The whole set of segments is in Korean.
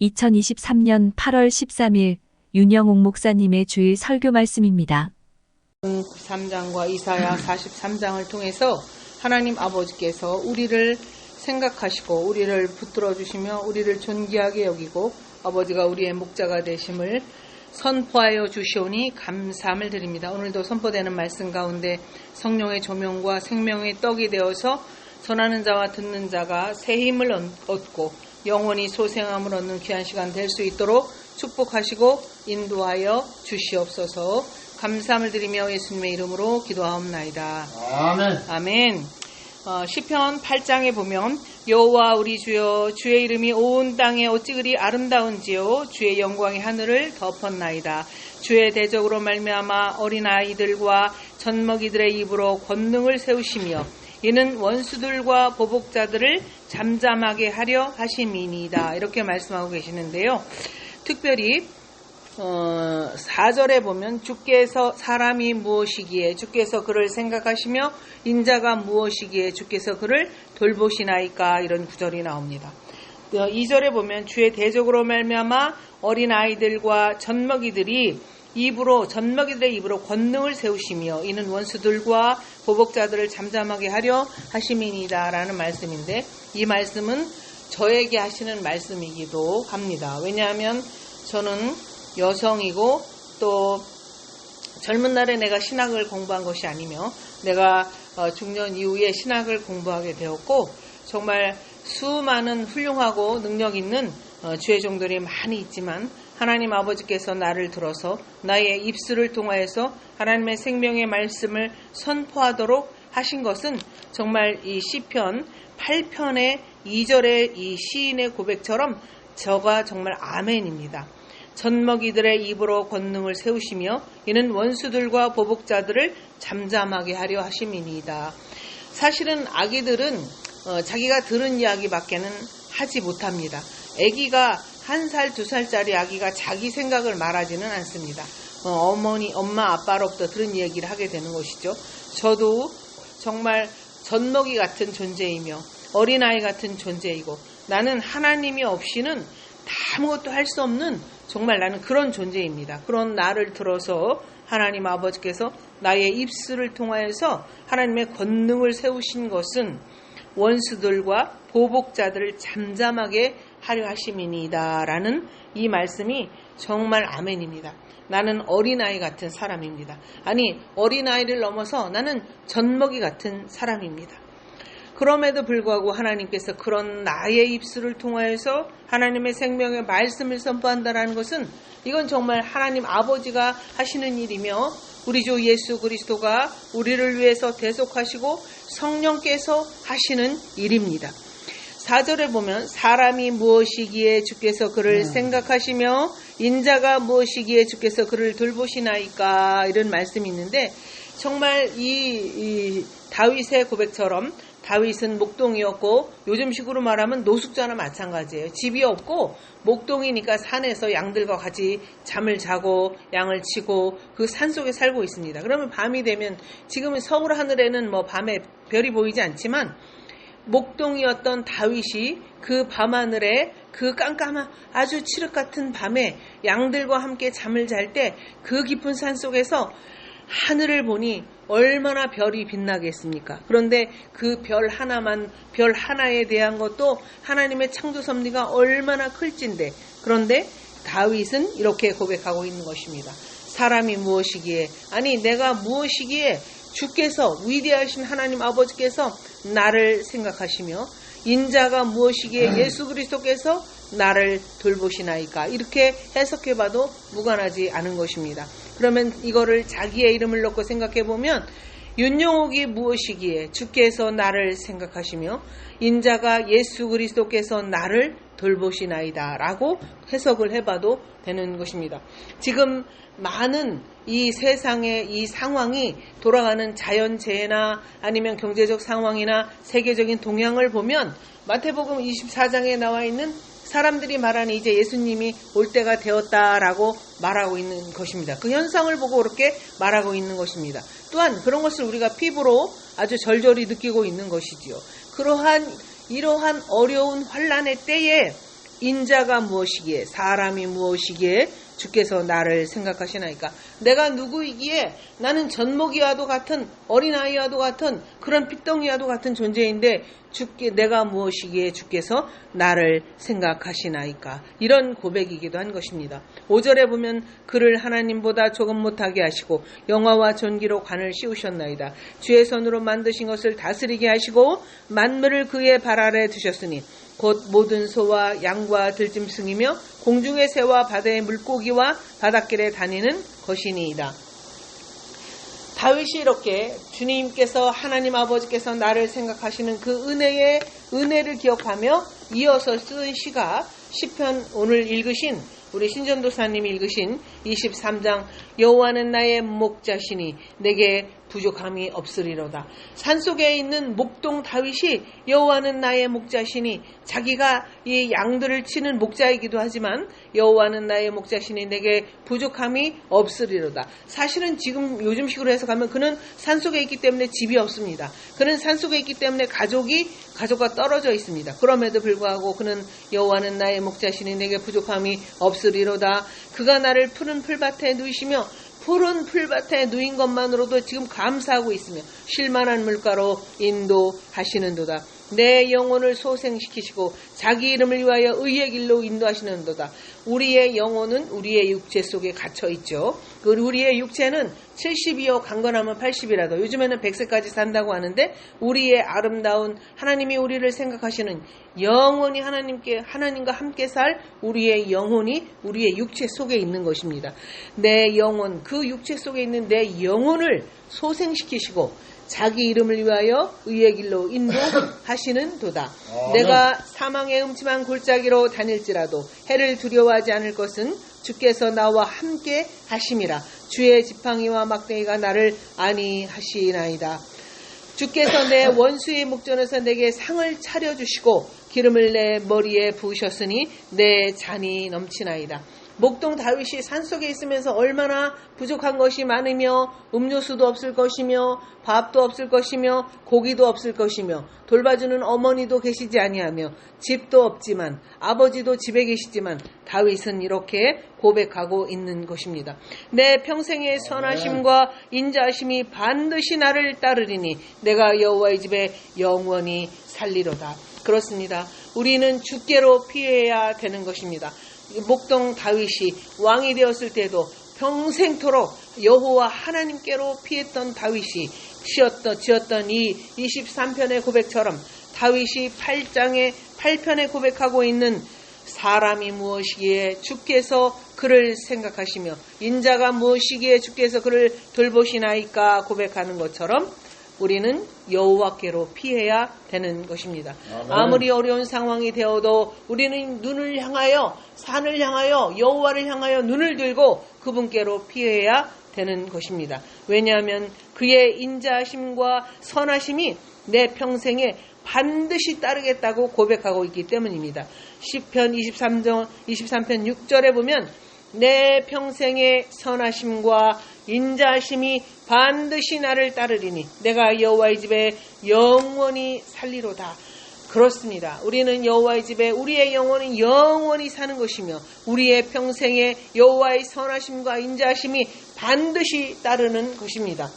2023년 8월 13일 윤영옥 목사님의 주일 설교 말씀입니다. 93장과 이사야 43장을 통해서 하나님 아버지께서 우리를 생각하시고 우리를 붙들어 주시며 우리를 존귀하게 여기고 아버지가 우리의 목자가 되심을 선포하여 주시오니 감사함을 드립니다. 오늘도 선포되는 말씀 가운데 성령의 조명과 생명의 떡이 되어서 전하는 자와 듣는 자가 새 힘을 얻고 영원히 소생함을 얻는 귀한 시간 될 수 있도록 축복하시고 인도하여 주시옵소서. 감사함을 드리며 예수님의 이름으로 기도하옵나이다. 아멘. 아멘. 시편 8장에 보면 여호와 우리 주여 주의 이름이 온 땅에 어찌 그리 아름다운지요 주의 영광이 하늘을 덮었나이다. 주의 대적으로 말미암아 어린아이들과 젖먹이들의 입으로 권능을 세우시며 이는 원수들과 보복자들을 잠잠하게 하려 하심이니이다. 이렇게 말씀하고 계시는데요. 특별히 4절에 보면 주께서 사람이 무엇이기에 주께서 그를 생각하시며 인자가 무엇이기에 주께서 그를 돌보시나이까 이런 구절이 나옵니다. 2절에 보면 주의 대적으로 말미암아 어린아이들과 젖먹이들의 입으로 권능을 세우시며 이는 원수들과 보복자들을 잠잠하게 하려 하심이니이다 라는 말씀인데 이 말씀은 저에게 하시는 말씀이기도 합니다. 왜냐하면 저는 여성이고 또 젊은 날에 내가 신학을 공부한 것이 아니며 내가 중년 이후에 신학을 공부하게 되었고 정말 수많은 훌륭하고 능력 있는 주의 종들이 많이 있지만 하나님 아버지께서 나를 들어서 나의 입술을 통하여서 하나님의 생명의 말씀을 선포하도록 하신 것은 정말 이 시편 8편의 2절의 이 시인의 고백처럼 저가 정말 아멘입니다. 젖먹이들의 입으로 권능을 세우시며 이는 원수들과 보복자들을 잠잠하게 하려 하심이니이다. 사실은 아기들은 자기가 들은 이야기밖에는 하지 못합니다. 아기가 1살, 2살짜리 아기가 자기 생각을 말하지는 않습니다. 엄마, 아빠로부터 들은 얘기를 하게 되는 것이죠. 저도 정말 젖먹이 같은 존재이며 어린아이 같은 존재이고 나는 하나님이 없이는 아무것도 할 수 없는 정말 나는 그런 존재입니다. 그런 나를 들어서 하나님 아버지께서 나의 입술을 통하여서 하나님의 권능을 세우신 것은 원수들과 보복자들을 잠잠하게 하려 하심이니이다 라는 이 말씀이 정말 아멘입니다. 나는 어린아이 같은 사람입니다. 아니 어린아이를 넘어서 나는 젖먹이 같은 사람입니다. 그럼에도 불구하고 하나님께서 그런 나의 입술을 통하여서 하나님의 생명의 말씀을 선포한다는 것은 이건 정말 하나님 아버지가 하시는 일이며 우리 주 예수 그리스도가 우리를 위해서 대속하시고 성령께서 하시는 일입니다. 4절에 보면 사람이 무엇이기에 주께서 그를 생각하시며 인자가 무엇이기에 주께서 그를 돌보시나이까 이런 말씀이 있는데 정말 이 다윗의 고백처럼 다윗은 목동이었고 요즘식으로 말하면 노숙자나 마찬가지예요. 집이 없고 목동이니까 산에서 양들과 같이 잠을 자고 양을 치고 그 산속에 살고 있습니다. 그러면 밤이 되면 지금은 서울 하늘에는 밤에 별이 보이지 않지만 목동이었던 다윗이 그 밤하늘에 그 깜깜한 아주 칠흑 같은 밤에 양들과 함께 잠을 잘 때 그 깊은 산속에서 하늘을 보니 얼마나 별이 빛나겠습니까? 그런데 그 별 하나에 대한 것도 하나님의 창조 섭리가 얼마나 클진데 그런데 다윗은 이렇게 고백하고 있는 것입니다. 사람이 무엇이기에 아니 내가 무엇이기에 주께서 위대하신 하나님 아버지께서 나를 생각하시며 인자가 무엇이기에 예수 그리스도께서 나를 돌보시나이까 이렇게 해석해봐도 무관하지 않은 것입니다. 그러면 이거를 자기의 이름을 넣고 생각해보면 윤영옥이 무엇이기에 주께서 나를 생각하시며 인자가 예수 그리스도께서 나를 돌보시나이다 라고 해석을 해봐도 되는 것입니다. 지금 많은 이 세상의 이 상황이 돌아가는 자연재해나 아니면 경제적 상황이나 세계적인 동향을 보면 마태복음 24장에 나와 있는 사람들이 말하는 이제 예수님이 올 때가 되었다라고 말하고 있는 것입니다. 그 현상을 보고 그렇게 말하고 있는 것입니다. 또한 그런 것을 우리가 피부로 아주 절절히 느끼고 있는 것이지요. 이러한 어려운 환난의 때에 인자가 무엇이기에 사람이 무엇이기에 주께서 나를 생각하시나이까. 내가 누구이기에 나는 젖먹이와도 같은 어린아이와도 같은 그런 핏덩이와도 같은 존재인데 내가 무엇이기에 주께서 나를 생각하시나이까. 이런 고백이기도 한 것입니다. 5절에 보면 그를 하나님보다 조금 못하게 하시고 영화와 존귀로 관을 씌우셨나이다. 주의 손으로 만드신 것을 다스리게 하시고 만물을 그의 발 아래 두셨으니 곧 모든 소와 양과 들짐승이며 공중의 새와 바다의 물고기와 바닷길에 다니는 것이니이다. 다윗이 이렇게 주님께서 하나님 아버지께서 나를 생각하시는 그 은혜를 기억하며 이어서 쓴 시가 시편 오늘 읽으신 우리 신전도사님이 읽으신 23장 여호와는 나의 목자시니 내게 부족함이 없으리로다. 산속에 있는 목동 다윗이 여호와는 나의 목자시니 자기가 이 양들을 치는 목자이기도 하지만 여호와는 나의 목자시니 내게 부족함이 없으리로다. 사실은 지금 요즘식으로 해석하면 그는 산속에 있기 때문에 집이 없습니다. 그는 산속에 있기 때문에 가족과 떨어져 있습니다. 그럼에도 불구하고 그는 여호와는 나의 목자시니 내게 부족함이 없으리로다. 그가 나를 푸른 풀밭에 누이시며 푸른 풀밭에 누인 것만으로도 지금 감사하고 있으며 쉴만한 물가로 인도하시는도다. 내 영혼을 소생시키시고 자기 이름을 위하여 의의 길로 인도하시는도다. 우리의 영혼은 우리의 육체 속에 갇혀 있죠. 우리의 육체는 70이요 강건하면 80이라도 요즘에는 100세까지 산다고 하는데 우리의 아름다운 하나님이 우리를 생각하시는 영원히 하나님과 함께 살 우리의 영혼이 우리의 육체 속에 있는 것입니다. 내 영혼, 그 육체 속에 있는 내 영혼을 소생시키시고 자기 이름을 위하여 의의 길로 인도하시는 도다. 내가 사망의 음침한 골짜기로 다닐지라도 해를 두려워하지 않을 것은 주께서 나와 함께 하심이라. 주의 지팡이와 막대기가 나를 안위하시나이다. 주께서 내 원수의 목전에서 내게 상을 차려주시고 기름을 내 머리에 부으셨으니 내 잔이 넘치나이다. 목동 다윗이 산속에 있으면서 얼마나 부족한 것이 많으며 음료수도 없을 것이며 밥도 없을 것이며 고기도 없을 것이며 돌봐주는 어머니도 계시지 아니하며 집도 없지만 아버지도 집에 계시지만 다윗은 이렇게 고백하고 있는 것입니다. 내 평생의 선하심과 인자하심이 반드시 나를 따르리니 내가 여호와의 집에 영원히 살리로다. 그렇습니다. 우리는 주께로 피해야 되는 것입니다. 목동 다윗이 왕이 되었을 때도 평생토록 여호와 하나님께로 피했던 다윗이 지었던 이 23편의 고백처럼 다윗이 8장의 8편에 고백하고 있는 사람이 무엇이기에 주께서 그를 생각하시며 인자가 무엇이기에 주께서 그를 돌보시나이까 고백하는 것처럼 우리는 여호와께로 피해야 되는 것입니다. 아무리 어려운 상황이 되어도 우리는 눈을 향하여 산을 향하여 여호와를 향하여 눈을 들고 그분께로 피해야 되는 것입니다. 왜냐하면 그의 인자하심과 선하심이 내 평생에 반드시 따르겠다고 고백하고 있기 때문입니다. 시편 23편 6절에 보면 내 평생의 선하심과 인자하심이 반드시 나를 따르리니 내가 여호와의 집에 영원히 살리로다. 그렇습니다. 우리는 여호와의 집에 우리의 영혼이 영원히 사는 것이며 우리의 평생에 여호와의 선하심과 인자하심이 반드시 따르는 것입니다.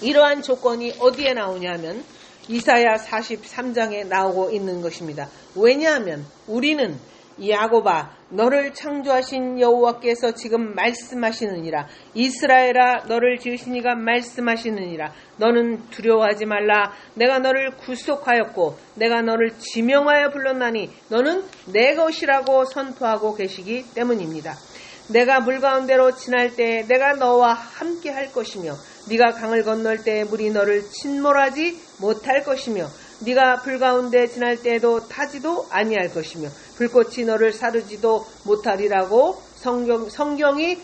이러한 조건이 어디에 나오냐면 이사야 43장에 나오고 있는 것입니다. 왜냐하면 우리는 야곱아 너를 창조하신 여호와께서 지금 말씀하시느니라. 이스라엘아 너를 지으신 이가 말씀하시느니라. 너는 두려워하지 말라. 내가 너를 구속하였고 내가 너를 지명하여 불렀나니 너는 내 것이라고 선포하고 계시기 때문입니다. 내가 물 가운데로 지날 때 내가 너와 함께 할 것이며 네가 강을 건널 때 물이 너를 침몰하지 못할 것이며 네가 불 가운데 지날 때에도 타지도 아니할 것이며 불꽃이 너를 사르지도 못하리라고 성경이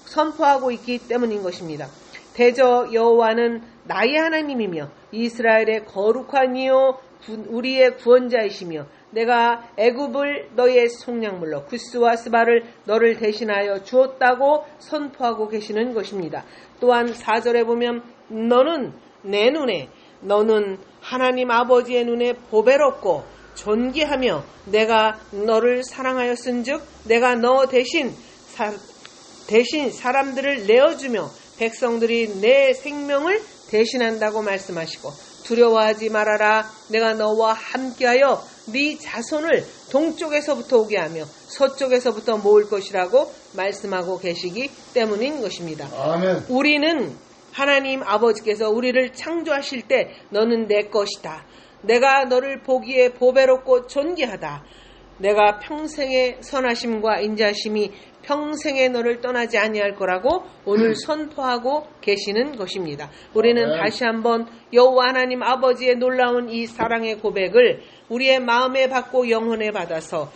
선포하고 있기 때문인 것입니다. 대저 여호와는 나의 하나님이며 이스라엘의 거룩한 이요 우리의 구원자이시며 내가 애굽을 너의 속량물로 구스와 스바를 너를 대신하여 주었다고 선포하고 계시는 것입니다. 또한 4절에 보면 너는 하나님 아버지의 눈에 보배롭고 존귀하며 내가 너를 사랑하였은즉 내가 너 대신 사람들을 내어주며 백성들이 내 생명을 대신한다고 말씀하시고 두려워하지 말아라. 내가 너와 함께하여 네 자손을 동쪽에서부터 오게 하며 서쪽에서부터 모을 것이라고 말씀하고 계시기 때문인 것입니다. 아멘. 우리는 하나님 아버지께서 우리를 창조하실 때 너는 내 것이다. 내가 너를 보기에 보배롭고 존귀하다. 내가 평생의 선하심과 인자심이 평생에 너를 떠나지 아니할 거라고 오늘 선포하고 계시는 것입니다. 우리는 다시 한번 여호와 하나님 아버지의 놀라운 이 사랑의 고백을 우리의 마음에 받고 영혼에 받아서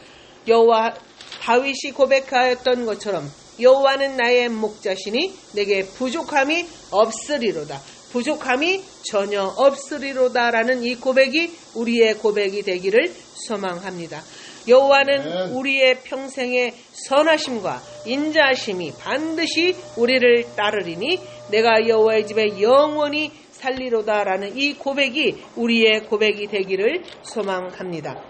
여호와 다윗이 고백하였던 것처럼 여호와는 나의 목자시니 내게 부족함이 없으리로다. 부족함이 전혀 없으리로다라는 이 고백이 우리의 고백이 되기를 소망합니다. 여호와는 우리의 평생의 선하심과 인자하심이 반드시 우리를 따르리니 내가 여호와의 집에 영원히 살리로다라는 이 고백이 우리의 고백이 되기를 소망합니다.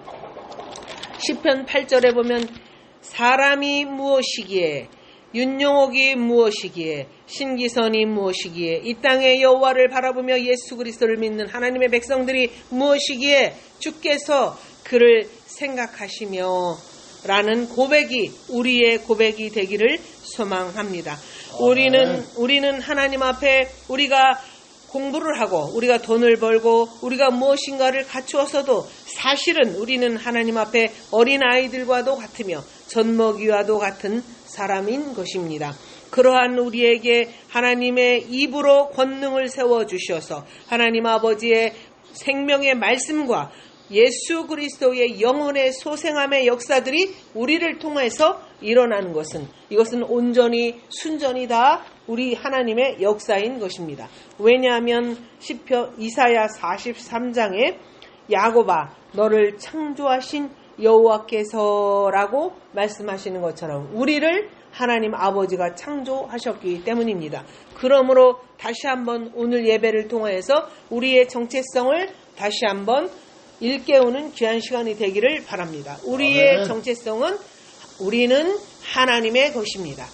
시편 8절에 보면 사람이 무엇이기에 윤영옥이 무엇이기에 신기선이 무엇이기에 이 땅의 여호와를 바라보며 예수 그리스도를 믿는 하나님의 백성들이 무엇이기에 주께서 그를 생각하시며 라는 고백이 우리의 고백이 되기를 소망합니다. 우리는 하나님 앞에 우리가 공부를 하고 우리가 돈을 벌고 우리가 무엇인가를 갖추어서도 사실은 우리는 하나님 앞에 어린아이들과도 같으며 젖먹이와도 같은 사람인 것입니다. 그러한 우리에게 하나님의 입으로 권능을 세워주셔서 하나님 아버지의 생명의 말씀과 예수 그리스도의 영혼의 소생함의 역사들이 우리를 통해서 일어나는 것은 이것은 온전히 순전히 다 우리 하나님의 역사인 것입니다. 왜냐하면 이사야 43장에 야곱아 너를 창조하신 여호와께서라고 말씀하시는 것처럼 우리를 하나님 아버지가 창조하셨기 때문입니다. 그러므로 다시 한번 오늘 예배를 통해서 우리의 정체성을 다시 한번 일깨우는 귀한 시간이 되기를 바랍니다. 우리의 정체성은 우리는 하나님의 것입니다.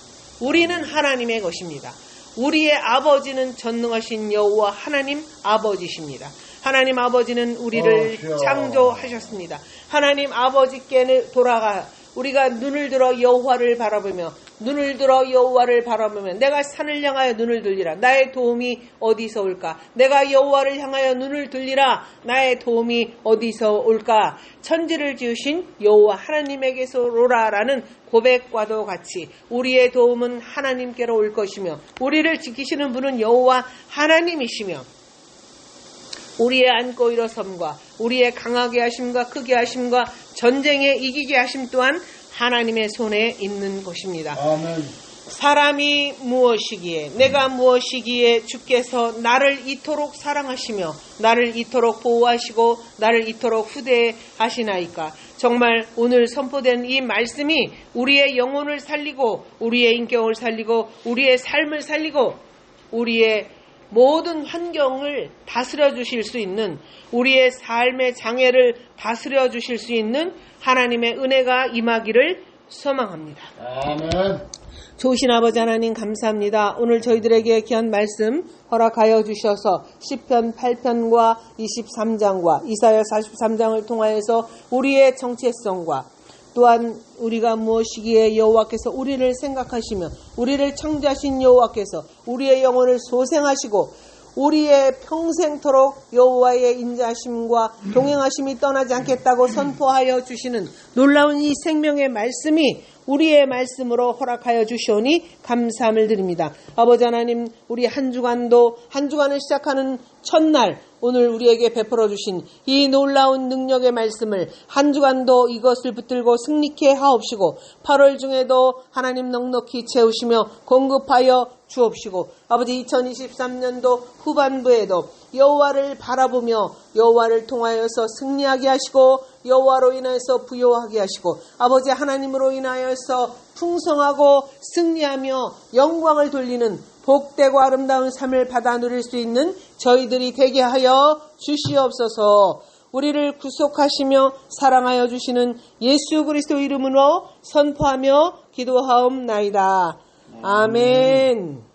우리는 하나님의 것입니다. 우리의 아버지는 전능하신 여호와 하나님 아버지십니다. 하나님 아버지는 우리를 창조하셨습니다. 하나님 아버지께 돌아가 우리가 눈을 들어 여호와를 바라보며 내가 산을 향하여 눈을 들리라. 나의 도움이 어디서 올까? 내가 여호와를 향하여 눈을 들리라. 나의 도움이 어디서 올까? 천지를 지으신 여호와 하나님에게서로라라는 고백과도 같이 우리의 도움은 하나님께로 올 것이며 우리를 지키시는 분은 여호와 하나님이시며 우리의 안고 일어섬과 우리의 강하게 하심과 크게 하심과 전쟁에 이기게 하심 또한 하나님의 손에 있는 것입니다. 아멘. 사람이 무엇이기에 내가 무엇이기에 주께서 나를 이토록 사랑하시며 나를 이토록 보호하시고 나를 이토록 후대하시나이까. 정말 오늘 선포된 이 말씀이 우리의 영혼을 살리고 우리의 인격을 살리고 우리의 삶을 살리고 우리의 모든 환경을 다스려 주실 수 있는 우리의 삶의 장애를 다스려 주실 수 있는 하나님의 은혜가 임하기를 소망합니다. 아멘. 좋으신 아버지 하나님 감사합니다. 오늘 저희들에게 귀한 말씀 허락하여 주셔서 시편 8편과 23장과 이사야 43장을 통하여서 우리의 정체성과 또한 우리가 무엇이기에 여호와께서 우리를 생각하시며 우리를 창조하신 여호와께서 우리의 영혼을 소생하시고 우리의 평생토록 여호와의 인자하심과 동행하심이 떠나지 않겠다고 선포하여 주시는 놀라운 이 생명의 말씀이 우리의 말씀으로 허락하여 주시오니 감사함을 드립니다. 아버지 하나님, 우리 한 주간을 시작하는 첫날 오늘 우리에게 베풀어 주신 이 놀라운 능력의 말씀을 한 주간도 이것을 붙들고 승리케 하옵시고 8월 중에도 하나님 넉넉히 채우시며 공급하여 주옵시고 아버지 2023년도 후반부에도 여호와를 바라보며 여호와를 통하여서 승리하게 하시고 여호와로 인하여서 부요하게 하시고 아버지 하나님으로 인하여서 풍성하고 승리하며 영광을 돌리는 복되고 아름다운 삶을 받아 누릴 수 있는 저희들이 되게 하여 주시옵소서. 우리를 구속하시며 사랑하여 주시는 예수 그리스도 이름으로 선포하며 기도하옵나이다. 아멘.